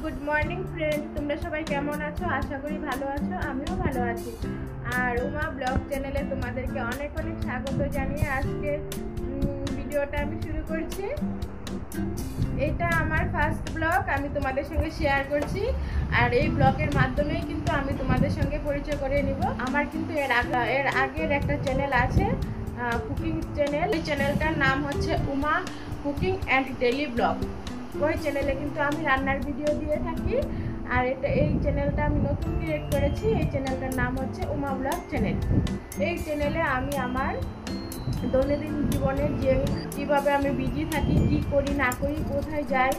Good morning friend, তোমরা সবাই কেমন আছো? আশা করি ভালো আছো, আমিও ভালো আছি। আর উমা ব্লগ চ্যানেলে তোমাদেরকে অনেক অনেক স্বাগত জানিয়ে আজকে ভিডিওটা আমি শুরু করছি। এটা আমার ফার্স্ট ব্লগ, আমি তোমাদের সঙ্গে শেয়ার করছি। আর এই ব্লগের মাধ্যমেই কিন্তু আমি তোমাদের সঙ্গে পরিচয় করে নিব। আমার কিন্তু এর আগের একটা চ্যানেল আছে, কুকিং চ্যানেল। এই চ্যানেলটার নাম হচ্ছে Uma cooking and daily blog. ওই চ্যানেলে কিন্তু আমি রান্নার ভিডিও দিয়ে থাকি। আর এই চ্যানেলটা আমি নতুন ক্রিয়েট করেছি। এই চ্যানেলটার নাম হচ্ছে উমা ব্লগ চ্যানেল। এই চ্যানেলে আমি আমার দৈনন্দিন জীবনের যে কীভাবে আমি বিজি থাকি, কী করি না করি, কোথায় যাই,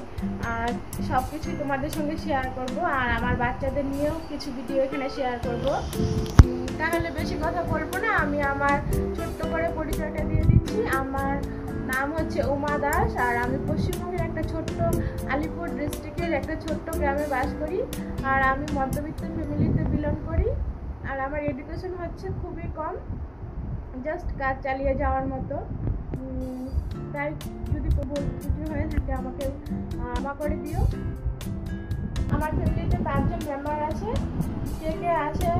আর সব কিছুই তোমাদের সঙ্গে শেয়ার করব। আর আমার বাচ্চাদের নিয়েও কিছু ভিডিও এখানে শেয়ার করব। তাহলে বেশি কথা বলবো না, আমি আমার ছোট্ট করে পরিচয়টা দিয়ে দিচ্ছি। আমার নাম হচ্ছে উমা দাস, আর আমি পশ্চিমবঙ্গের একটা ছোট্ট আলিপুর ডিস্ট্রিক্টের একটা ছোট্ট গ্রামে বাস করি। আর আমি মধ্যবিত্ত ফ্যামিলিতে বিলং করি। আর আমার এডুকেশন হচ্ছে খুবই কম, জাস্ট কাজ চালিয়ে যাওয়ার মতো। তাই যদি ভুল ত্রুটি হয়ে থাকে আমাকে ক্ষমা করে দিও। আমার ফ্যামিলিতে 5 জন মেম্বার আছে। কে কে আছে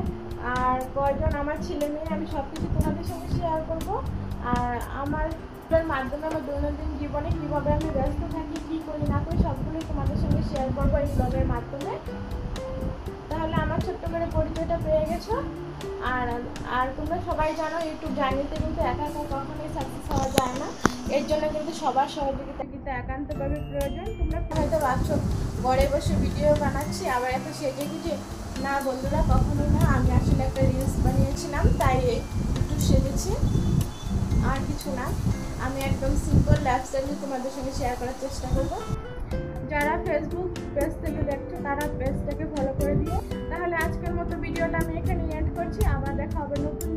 আর কয়জন আমার ছেলে মেয়ে, আমি সব কিছু তোমাদের সঙ্গে শেয়ার করব। আর আমার মাধ্যমে আমার দৈনন্দিন জীবনে কীভাবে আমি ব্যস্ত থাকি, কী করি না করি, সবগুলোই তোমাদের সঙ্গে শেয়ার করবো এই ব্লগের মাধ্যমে। তাহলে আমার ছোট্ট করে পরিচয়টা পেয়ে গেছো। আর তোমরা সবাই জানো, ইউটিউব জার্নিতে কিন্তু একা একা কখনোই সাকসেস হওয়া যায় না। এর জন্য কিন্তু সবার সহযোগিতা কিন্তু একান্তভাবে প্রয়োজন। তোমরা হয়তো ভাবছো ঘরে বসে ভিডিও বানাচ্ছি, আবার এত সেজে গুজে। না বন্ধুরা, কখনোই না। আমি আসলে একটা রিলস বানিয়েছিলাম, তাই একটু সেজেছি, আর কিছু না। আমি একদম সিম্পল লাইফস্টাইল তোমাদের সঙ্গে শেয়ার করার চেষ্টা করব। যারা ফেসবুক পেজ থেকে দেখছো তারা পেজটাকে ফলো করে দিও। তাহলে আজকের মতো ভিডিওটা আমি এখানে এন্ড করছি। আবার দেখা হবে নতুন